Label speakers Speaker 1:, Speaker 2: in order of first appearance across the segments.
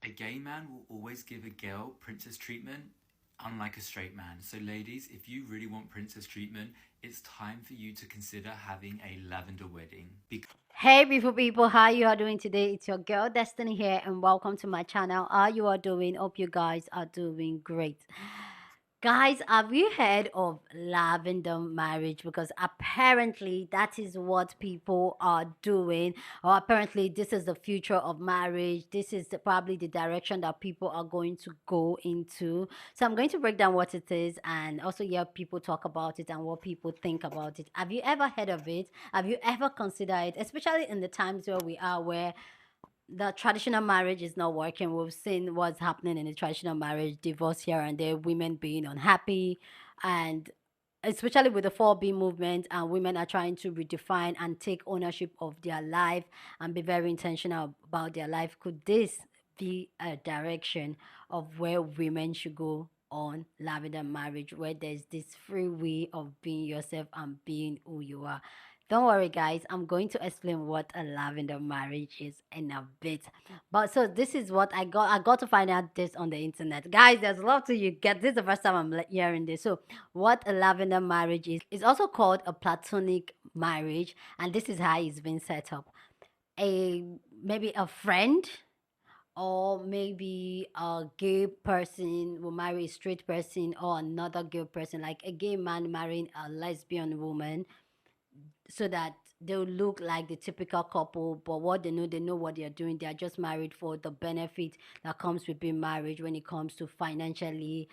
Speaker 1: A gay man will always give a girl princess treatment, unlike a straight man. So, ladies, if you really want princess treatment, it's time for you to consider having a lavender wedding.
Speaker 2: Hey beautiful people, how you are doing today? It's your girl Destiny here and welcome to my channel. How you are doing? Hope you guys are doing great. Guys, have you heard of lavender marriage? Because apparently that is what people are doing, or apparently this is the future of marriage. This is probably the direction that people are going to go into. So I'm going to break down what it is and also hear people talk about it and what people think about it. Have you ever heard of it? Have you ever considered it? Especially in the times where we are, where the traditional marriage is not working. We've seen what's happening in the traditional marriage, divorce here and there, women being unhappy, and especially with the 4B movement, and women are trying to redefine and take ownership of their life and be very intentional about their life. Could this be a direction of where women should go on lavender marriage, where there's this free way of being yourself and being who you are? Don't worry, guys. I'm going to explain what a lavender marriage is in a bit. But so this is what I got. I got to find out this on the internet, guys. There's a lot to you get. This is the first time I'm hearing this. So what a lavender marriage is also called a platonic marriage, and this is how it's been set up. A maybe a friend or maybe a gay person will marry a straight person, or another gay person, like a gay man marrying a lesbian woman, so that they'll look like the typical couple. But what they know what they're doing. They're just married for the benefit that comes with being married when it comes to financially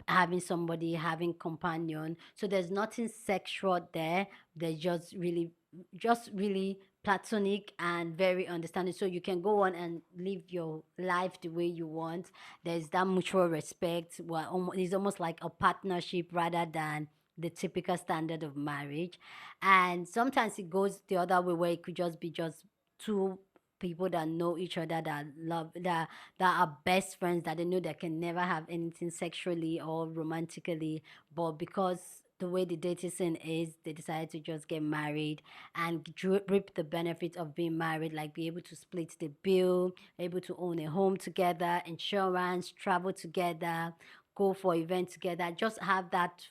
Speaker 2: having somebody, having companion. So there's nothing sexual there. There's just really platonic and very understanding. So you can go on and live your life the way you want. There's that mutual respect. Well, it's almost like a partnership rather than the typical standard of marriage. And sometimes it goes the other way, where it could just be just two people that know each other, that love, that are best friends, that they know they can never have anything sexually or romantically, but because the way the dating scene is, they decided to just get married and reap the benefits of being married, like be able to split the bill, able to own a home together, insurance, travel together, go for events together, just have that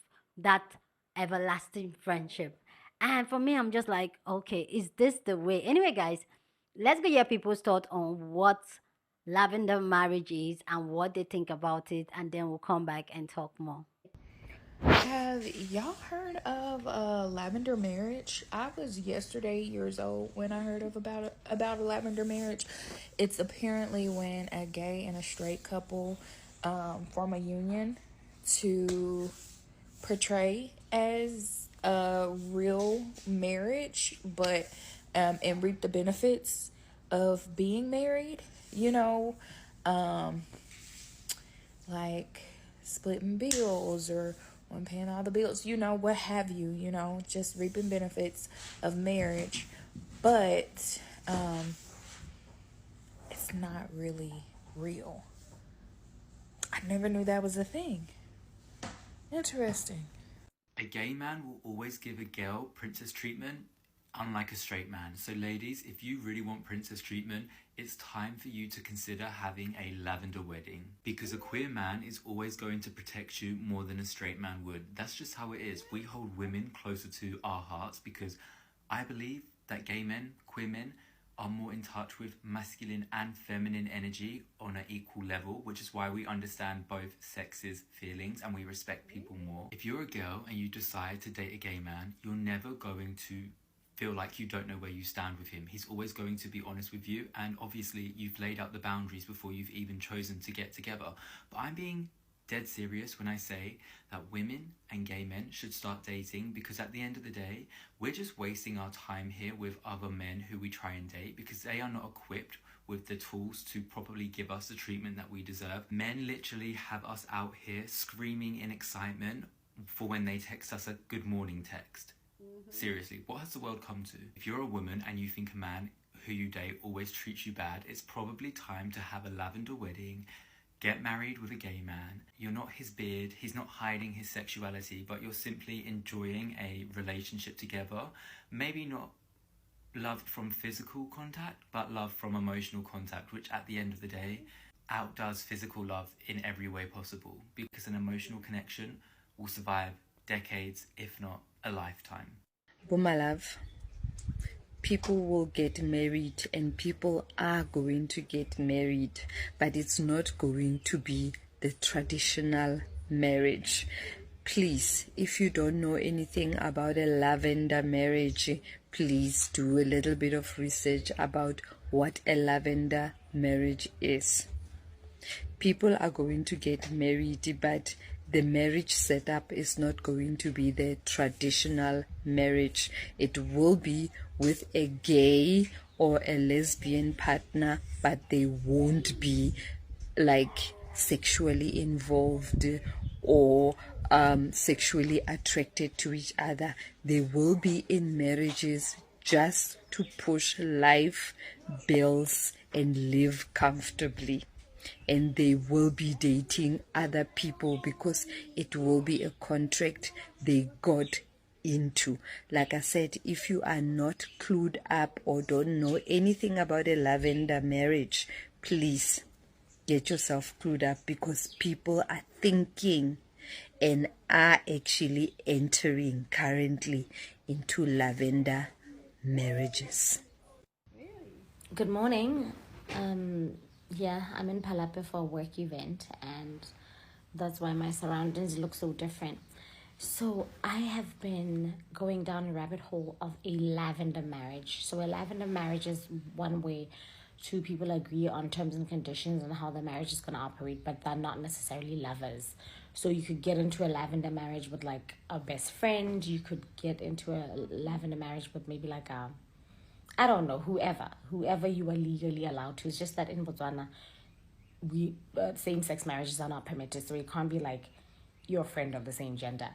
Speaker 2: everlasting friendship. And for me, I'm just like, okay, is this the way? Anyway, guys, let's get your people's thought on what lavender marriage is and what they think about it, and then we'll come back and talk more.
Speaker 3: Have y'all heard of lavender marriage? I was yesterday years old when I heard of about a lavender marriage. It's apparently when a gay and a straight couple form a union to portray as a real marriage, but and reap the benefits of being married. You know, um, like splitting bills or one paying all the bills, what have you, just reaping benefits of marriage. But it's not really real. I never knew that was a thing. Interesting.
Speaker 1: A gay man will always give a girl princess treatment, unlike a straight man. So, ladies, if you really want princess treatment, it's time for you to consider having a lavender wedding. Because a queer man is always going to protect you more than a straight man would. That's just how it is. We hold women closer to our hearts because I believe that gay men, queer men, are more in touch with masculine and feminine energy on an equal level, which is why we understand both sexes' feelings and we respect people more. If you're a girl and you decide to date a gay man, you're never going to feel like you don't know where you stand with him. He's always going to be honest with you, and obviously you've laid out the boundaries before you've even chosen to get together. But I'm being dead serious when I say that women and gay men should start dating, because at the end of the day, we're just wasting our time here with other men who we try and date because they are not equipped with the tools to properly give us the treatment that we deserve. Men literally have us out here screaming in excitement for when they text us a good morning text. Seriously, what has the world come to? If you're a woman and you think a man who you date always treats you bad, it's probably time to have a lavender wedding. Get married with a gay man. You're not his beard, he's not hiding his sexuality, but you're simply enjoying a relationship together. Maybe not love from physical contact, but love from emotional contact, which at the end of the day, outdoes physical love in every way possible, because an emotional connection will survive decades, if not a lifetime.
Speaker 4: But my love, people will get married and people are going to get married, but it's not going to be the traditional marriage. Please, if you don't know anything about a lavender marriage, please do a little bit of research about what a lavender marriage is. People are going to get married, but the marriage setup is not going to be the traditional marriage. It will be with a gay or a lesbian partner, but they won't be like sexually involved or sexually attracted to each other. They will be in marriages just to push life bills and live comfortably. And they will be dating other people because it will be a contract they got into. Like I said, if you are not clued up or don't know anything about a lavender marriage, please get yourself clued up, because people are thinking and are actually entering currently into lavender marriages.
Speaker 5: Good morning. Yeah, I'm in Palape for a work event, and that's why my surroundings look so different. So I have been going down a rabbit hole of a lavender marriage. So a lavender marriage is one way two people agree on terms and conditions and how the marriage is going to operate, but they're not necessarily lovers. So you could get into a lavender marriage with like a best friend. You could get into a lavender marriage with maybe like a, I don't know, whoever you are legally allowed to. It's just that in Botswana, we same-sex marriages are not permitted, so it can't be like your friend of the same gender.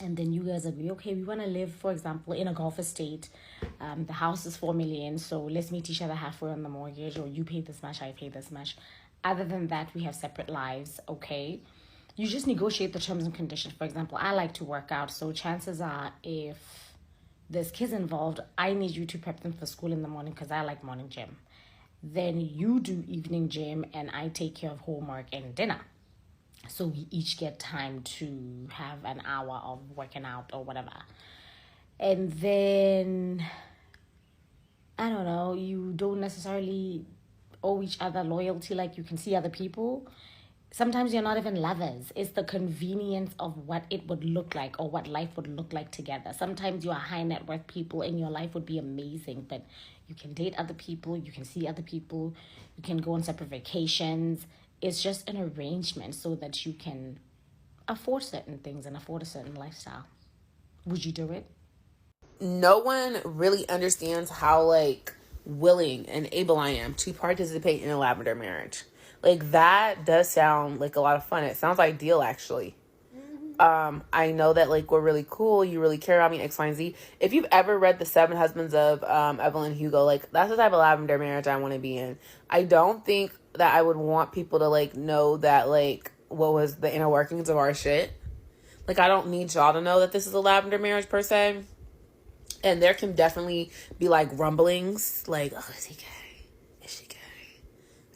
Speaker 5: And then you guys agree, okay, we want to live, for example, in a Gulf estate. The house is 4 million, so let's meet each other halfway on the mortgage, or you pay this much, I pay this much. Other than that, we have separate lives, okay? You just negotiate the terms and conditions. For example, I like to work out, so chances are if there's kids involved, I need you to prep them for school in the morning because I like morning gym. Then you do evening gym and I take care of homework and dinner. So we each get time to have an hour of working out or whatever. And then, I don't know, you don't necessarily owe each other loyalty like you can see other people. Sometimes you're not even lovers. It's the convenience of what it would look like or what life would look like together. Sometimes you are high net worth people and your life would be amazing, but you can date other people, you can see other people, you can go on separate vacations. It's just an arrangement so that you can afford certain things and afford a certain lifestyle. Would you do it?
Speaker 3: No one really understands how like willing and able I am to participate in a lavender marriage. Like, that does sound like a lot of fun. It sounds ideal, actually. I know that, like, we're really cool. You really care about me, X, Y, and Z. If you've ever read The 7 Husbands of Evelyn Hugo, like, that's the type of lavender marriage I want to be in. I don't think that I would want people to, like, know that, like, what was the inner workings of our shit. Like, I don't need y'all to know that this is a lavender marriage, per se. And there can definitely be, like, rumblings. Like, oh, is he gay? Is she gay?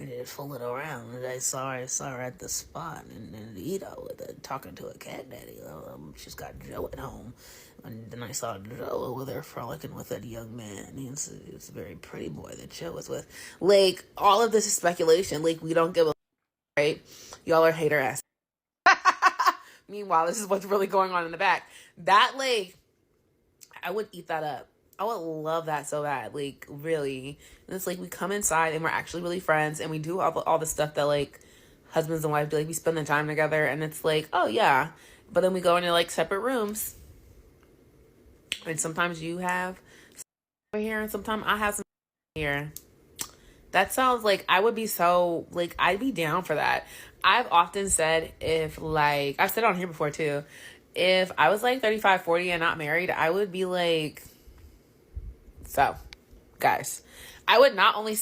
Speaker 3: And then fool it around. And I saw her at the spot, and talking to a cat daddy. She's got Joe at home, and then I saw Joe over there frolicking with that young man. It's a very pretty boy that Joe was with. Like, all of this is speculation. Like, we don't give a right. Y'all are hater ass. Meanwhile, this is what's really going on in the back. That, like, I would eat that up. I would love that so bad, like, really. And it's like we come inside and we're actually really friends, and we do all the stuff that, like, husbands and wives do. Like, we spend the time together, and it's like, oh, yeah. But then we go into, like, separate rooms. And sometimes you have over here, and sometimes I have some here. That sounds like I would be so, like, I'd be down for that. I've often said if, like, I've said it on here before, too. If I was, like, 35, 40 and not married, I would be, like... So, guys, I would not only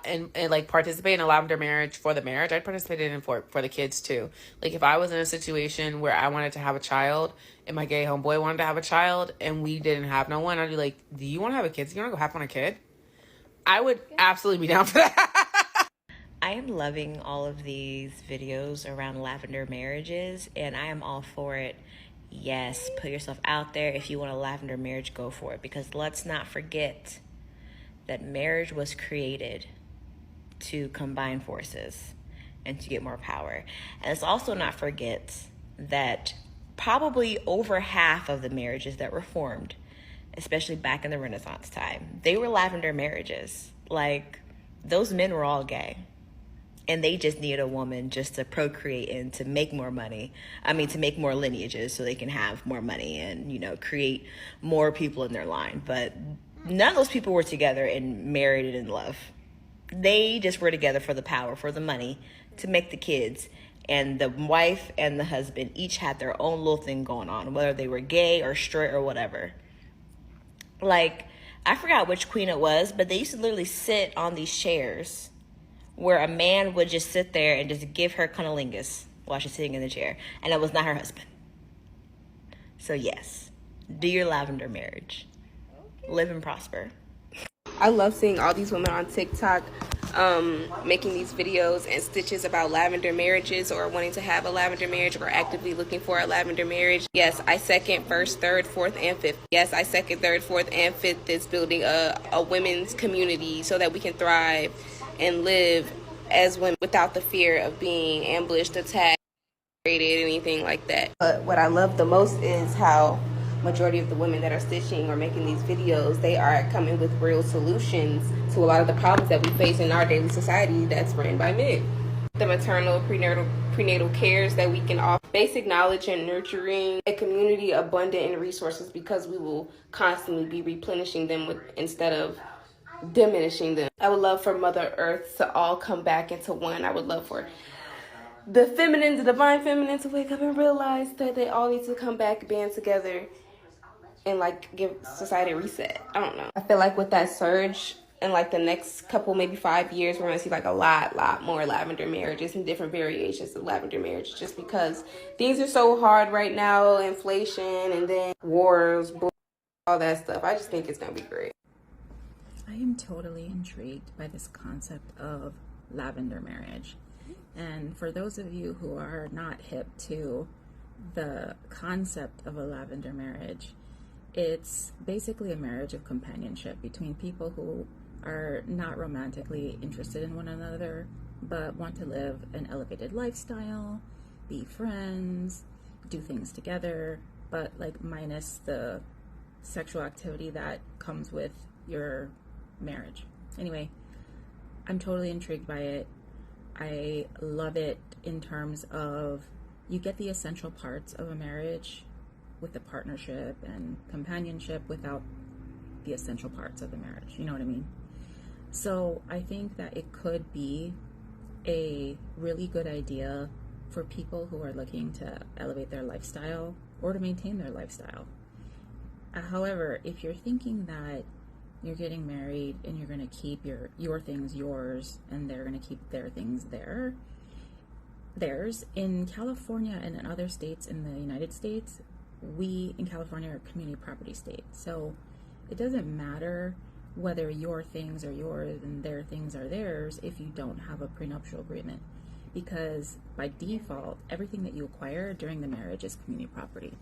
Speaker 3: and like participate in a lavender marriage for the marriage, I'd participate in it for the kids too. Like, if I was in a situation where I wanted to have a child and my gay homeboy wanted to have a child and we didn't have no one, I'd be like, do you want to have a kid? Do you want to go have on a kid? I would absolutely be down for that.
Speaker 6: I am loving all of these videos around lavender marriages, and I am all for it. Yes, put yourself out there. If you want a lavender marriage, go for it. Because let's not forget that marriage was created to combine forces and to get more power. And let's also not forget that probably over half of the marriages that were formed, especially back in the Renaissance time, they were lavender marriages. Like, those men were all gay. And they just needed a woman just to procreate and to make more money. I mean, to make more lineages so they can have more money and, you know, create more people in their line. But none of those people were together and married and in love. They just were together for the power, for the money, to make the kids. And the wife and the husband each had their own little thing going on, whether they were gay or straight or whatever. Like, I forgot which queen it was, but they used to literally sit on these chairs where a man would just sit there and just give her cunnilingus while she's sitting in the chair. And it was not her husband. So yes, do your lavender marriage. Live and prosper.
Speaker 7: I love seeing all these women on TikTok making these videos and stitches about lavender marriages or wanting to have a lavender marriage or actively looking for a lavender marriage. Yes, I second first, third, fourth, and fifth. Yes, I second third, fourth, and fifth is building a women's community so that we can thrive and live as women without the fear of being ambushed, attacked, raided, anything like that. But what I love the most is how majority of the women that are stitching or making these videos, they are coming with real solutions to a lot of the problems that we face in our daily society that's ran by men. The maternal, prenatal cares that we can offer, basic knowledge and nurturing, a community abundant in resources because we will constantly be replenishing them instead of diminishing them. I would love for Mother Earth to all come back into one. I would love for the feminine, the divine feminine, to wake up and realize that they all need to come back, band together, and like give society a reset. I don't know. I feel like with that surge in like the next couple, maybe 5 years, we're gonna see like a lot more lavender marriages and different variations of lavender marriages, just because things are so hard right now, inflation and then wars, all that stuff. I just think it's gonna be great.
Speaker 8: I am totally intrigued by this concept of lavender marriage. And for those of you who are not hip to the concept of a lavender marriage, it's basically a marriage of companionship between people who are not romantically interested in one another, but want to live an elevated lifestyle, be friends, do things together, but like minus the sexual activity that comes with your marriage. Anyway, I'm totally intrigued by it. I love it in terms of you get the essential parts of a marriage with the partnership and companionship without the essential parts of the marriage. You know what I mean? So I think that it could be a really good idea for people who are looking to elevate their lifestyle or to maintain their lifestyle. However, if you're thinking that you're getting married and you're going to keep your things yours and they're going to keep their things theirs, in California and in other states in the United States, we in California are a community property state. So it doesn't matter whether your things are yours and their things are theirs if you don't have a prenuptial agreement, because by default, everything that you acquire during the marriage is community property.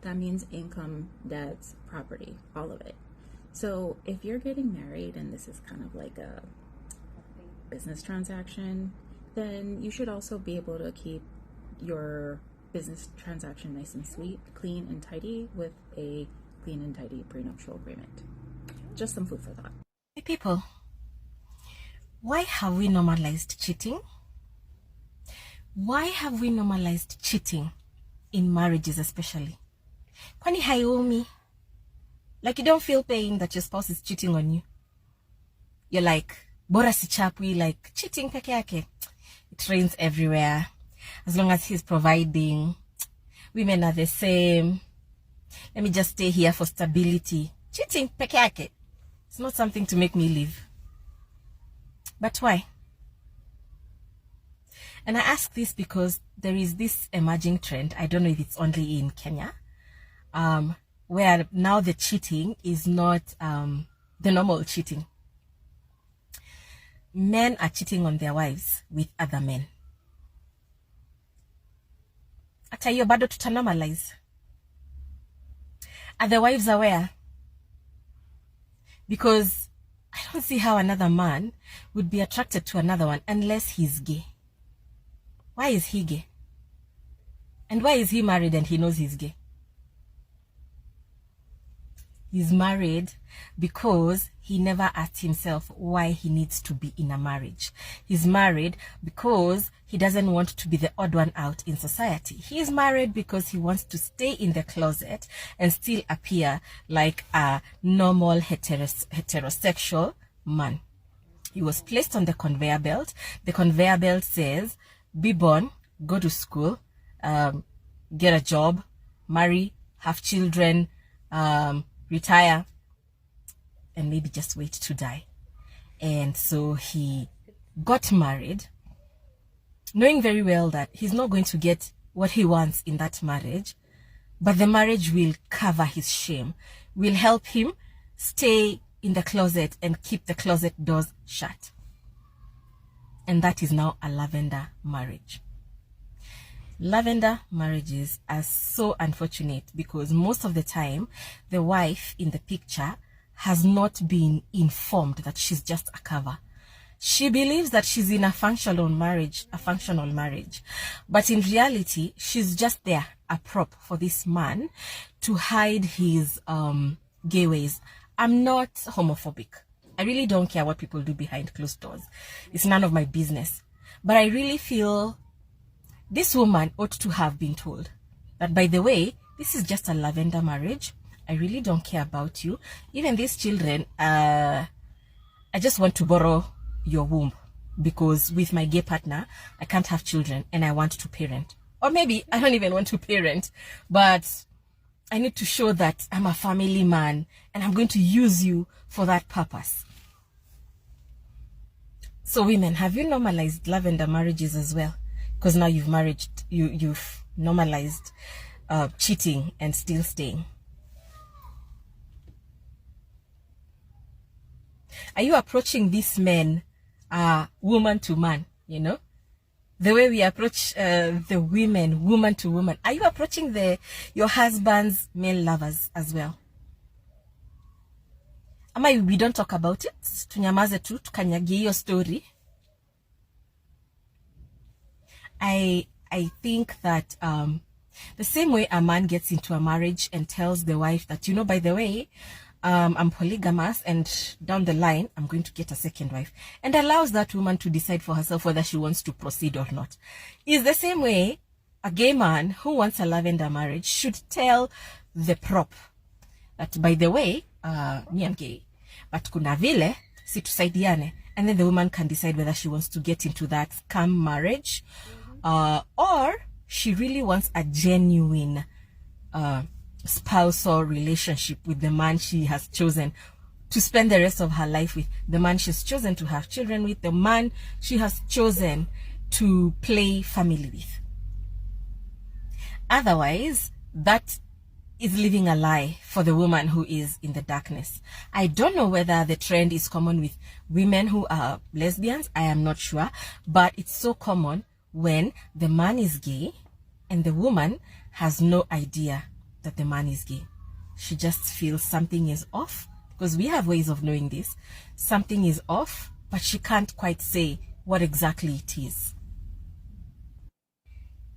Speaker 8: That means income, debts, property, all of it. So if you're getting married and this is kind of like a business transaction, then you should also be able to keep your business transaction nice and sweet, clean and tidy with a clean and tidy prenuptial agreement. Just some food for thought.
Speaker 9: Hey people, why have we normalized cheating? Why have we normalized cheating in marriages especially? Kwani haiumi? Like, you don't feel pain that your spouse is cheating on you. You're like, bora si chapwi, like cheating peke yake. It rains everywhere. As long as he's providing, women are the same. Let me just stay here for stability. Cheating peke yake. It's not something to make me leave. But why? And I ask this because there is this emerging trend. I don't know if it's only in Kenya, where now the cheating is not the normal cheating. men are cheating on their wives with other men. Hata hiyo bado tutanormalize. Are the wives aware? Because I don't see how another man would be attracted to another one unless he's gay. Why is he gay? And why is he married and he knows he's gay? He's married because he never asked himself why he needs to be in a marriage. He's married because he doesn't want to be the odd one out in society. He's married because he wants to stay in the closet and still appear like a normal heterosexual man. He was placed on the conveyor belt. The conveyor belt says, be born, go to school, get a job, marry, have children, retire, and maybe just wait to die. And so he got married, knowing very well that he's not going to get what he wants in that marriage, but the marriage will cover his shame, will help him stay in the closet and keep the closet doors shut. And that is now a lavender marriage. Lavender marriages are so unfortunate because most of the time the wife in the picture has not been informed that she's just a cover. She believes that she's in a functional marriage, but in reality she's just there, a prop for this man to hide his gay ways. I'm not homophobic. I really don't care what people do behind closed doors. It's none of my business. But I really feel this woman ought to have been told that, by the way, this is just a lavender marriage. I really don't care about you. Even these children, I just want to borrow your womb because with my gay partner, I can't have children and I want to parent. Or maybe I don't even want to parent, but I need to show that I'm a family man and I'm going to use you for that purpose. So women, have you normalized lavender marriages as well? Because now you've normalized cheating and still staying. Are you approaching these men woman to man, you know? The way we approach the women, woman to woman. Are you approaching your husband's male lovers as well? Ama we don't talk about it? Tunyamaze tu, tukanyagie hiyo story. I think that the same way a man gets into a marriage and tells the wife that, you know, by the way, I'm polygamous and down the line, I'm going to get a second wife, and allows that woman to decide for herself whether she wants to proceed or not, is the same way a gay man who wants a lavender marriage should tell the prop that, by the way, me I'm gay, but kuna vile, si tusaidiane, and then the woman can decide whether she wants to get into that scam marriage, or she really wants a genuine spousal relationship with the man she has chosen to spend the rest of her life with, the man she's chosen to have children with, the man she has chosen to play family with. Otherwise, that is living a lie for the woman who is in the darkness. I don't know whether the trend is common with women who are lesbians. I am not sure, but it's so common when the man is gay and the woman has no idea that the man is gay. She just feels something is off, because we have ways of knowing this. Something is off, but she can't quite say what exactly it is.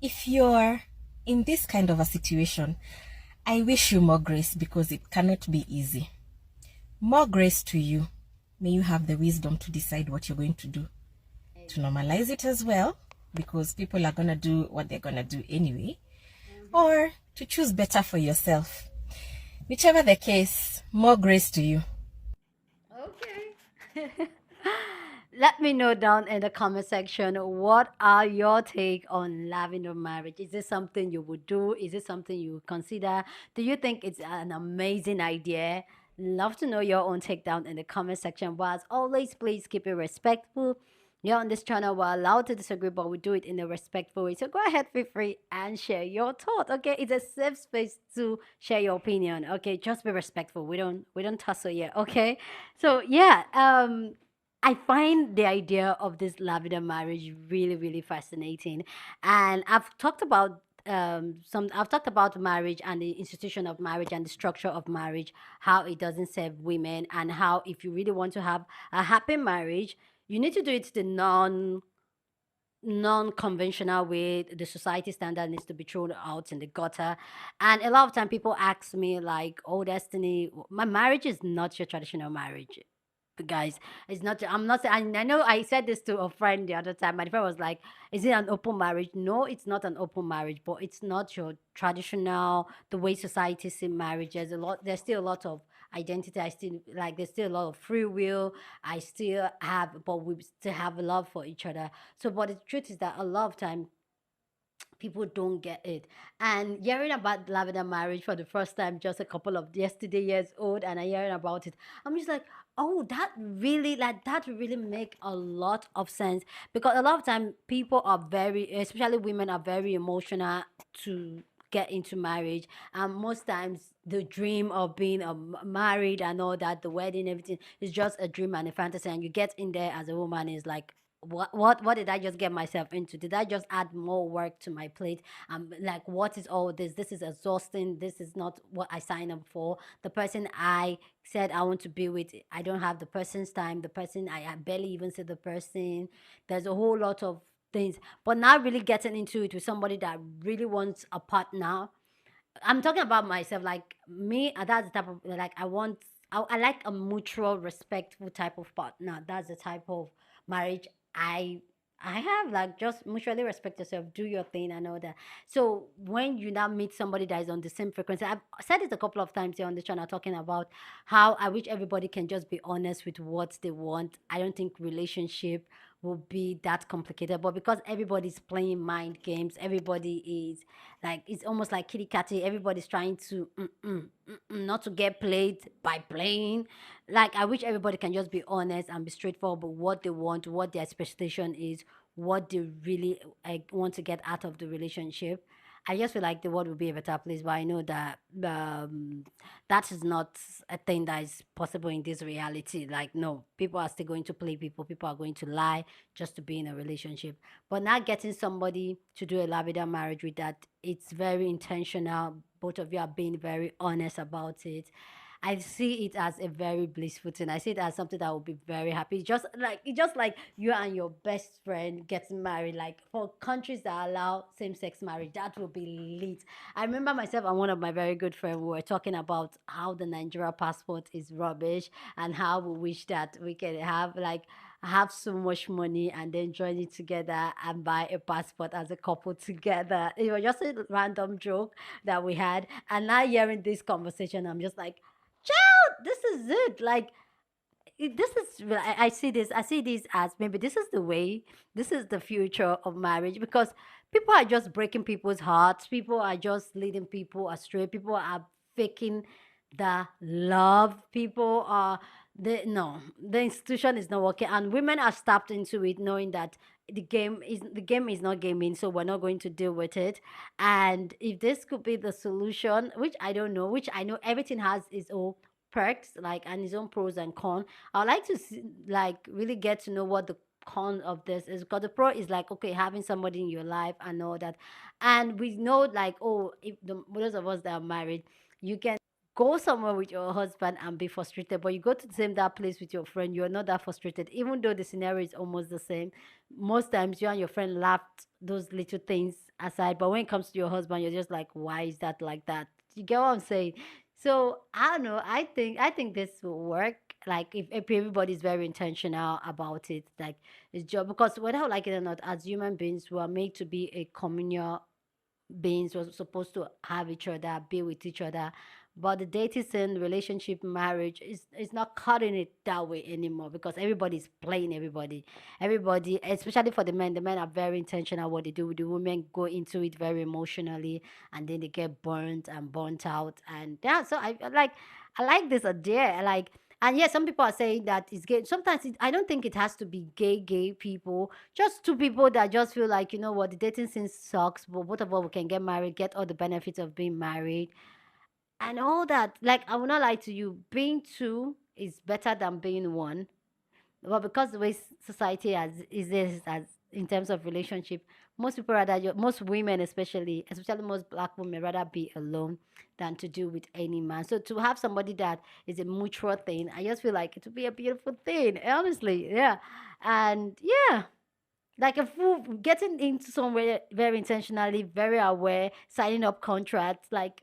Speaker 9: If you're in this kind of a situation, I wish you more grace, because it cannot be easy. More grace to you. May you have the wisdom to decide what you're going to do. To normalize it as well, because people are going to do what they're going to do anyway. Or to choose better for yourself. Whichever the case, more grace to you.
Speaker 2: Okay. Let me know down in the comment section, what are your take on lavender marriage? Is this something you would do? Is it something you would consider? Do you think it's an amazing idea? Love to know your own take down in the comment section. But as always, please keep it respectful. Here on this channel, we're allowed to disagree, but we do it in a respectful way. So go ahead, feel free and share your thought. Okay, it's a safe space to share your opinion. Okay, just be respectful. We don't tussle yet. Okay, so yeah, I find the idea of this lavender marriage really, really fascinating. And I've talked about marriage and the institution of marriage and the structure of marriage, how it doesn't serve women, and how if you really want to have a happy marriage, you need to do it the non-conventional way. The society standard needs to be thrown out in the gutter. And a lot of time people ask me like, oh Destiny, my marriage is not your traditional marriage. Guys, it's not. I'm not saying. I know I said this to a friend the other time. My friend was like, is it an open marriage? No, it's not an open marriage, but it's not your traditional, the way society see marriage. There's still a lot of identity. I still like, there's still a lot of free will. I still have, but we still have love for each other. So, but the truth is that a lot of time people don't get it. And hearing about lavender marriage for the first time, just a couple of yesterday years old, and I hearing about it, I'm just like, oh, that really make a lot of sense. Because a lot of time people are very, especially women, are very emotional to get into marriage. And most times the dream of being married and all that, the wedding, everything is just a dream and a fantasy. And you get in there as a woman is like, what did I just get myself into? Did I just add more work to my plate? Like, what is all this? This is exhausting. This is not what I signed up for. The person I said I want to be with, I don't have the person's time. The person, I barely even see the person. There's a whole lot of things. But now really getting into it with somebody that really wants a partner. I'm talking about myself, like me. That's the type of, like, I like a mutual, respectful type of partner. That's the type of marriage I I have. Like, just mutually respect yourself, do your thing, and all that. So when you now meet somebody that is on the same frequency, I've said it a couple of times here on the channel, talking about how I wish everybody can just be honest with what they want. I don't think relationship will be that complicated, but because everybody's playing mind games, everybody is like, it's almost like kitty catty. Everybody's trying to not to get played by playing. Like, I wish everybody can just be honest and be straightforward about what they want, what their expectation is, what they really want to get out of the relationship. I just feel like the world would be a better place, but I know that that is not a thing that is possible in this reality. Like, no, people are still going to play people. People are going to lie just to be in a relationship. But not getting somebody to do a lavida marriage with that, it's very intentional. Both of you are being very honest about it. I see it as a very blissful thing. I see it as something that will be very happy. Just like you and your best friend getting married. Like, for countries that allow same-sex marriage, that will be lit. I remember myself and one of my very good friends, we were talking about how the Nigeria passport is rubbish, and how we wish that we can have so much money and then join it together and buy a passport as a couple together. It was just a random joke that we had. And now hearing this conversation, I'm just like, child, this is it. Like, this is I see this as maybe this is the way, this is the future of marriage, because people are just breaking people's hearts, people are just leading people astray, people are faking the love, people are, the institution is not working, and women are stepped into it knowing that the game is not gaming, so we're not going to deal with it. And if this could be the solution, which I don't know, which I know everything has its own perks, like, and its own pros and cons. I would like to see, like, really get to know what the con of this is, because the pro is like, okay, having somebody in your life and all that. And we know, like, oh, if those of us that are married, you can go somewhere with your husband and be frustrated, but you go to the same that place with your friend, you're not that frustrated, even though the scenario is almost the same. Most times you and your friend laughed those little things aside, but when it comes to your husband, you're just like, why is that like that? You get what I'm saying? So I don't know. I think this will work. Like, if everybody's very intentional about it, like, it's just because whether I like it or not, as human beings, we are made to be a communal beings, was supposed to have each other, be with each other. But the dating scene, relationship, marriage is not cutting it that way anymore, because everybody's playing everybody. Everybody, especially for the men, the men are very intentional what they do. The women go into it very emotionally, and then they get burnt and burnt out. And yeah, so I like this idea. I like, and yes, some people are saying that it's gay. Sometimes I don't think it has to be gay people, just two people that just feel like, you know what, the dating scene sucks, but both of us we can get married, get all the benefits of being married and all that. Like, I will not lie to you, being two is better than being one. Well, because the way society is as in terms of relationship, most people rather most women especially most black women rather be alone than to do with any man. So to have somebody that is a mutual thing, I just feel like it would be a beautiful thing. Honestly, yeah, and yeah. Like a fool getting into somewhere very intentionally, very aware, signing up contracts, like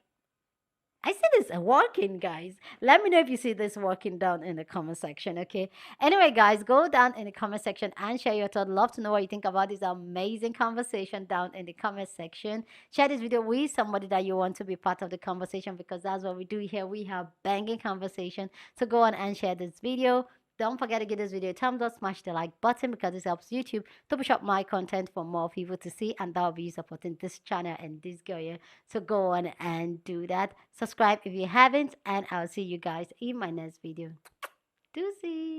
Speaker 2: I see this working, guys. Let me know if you see this working down in the comment section, okay? Anyway, guys, go down in the comment section and share your thoughts. Love to know what you think about this amazing conversation down in the comment section. Share this video with somebody that you want to be part of the conversation, because that's what we do here. We have banging conversation. So go on and share this video. Don't forget to give this video a thumbs up, smash the like button, because this helps YouTube to push up my content for more people to see, and that will be you supporting this channel and this girl here. So go on and do that. Subscribe if you haven't, and I'll see you guys in my next video. Deuces.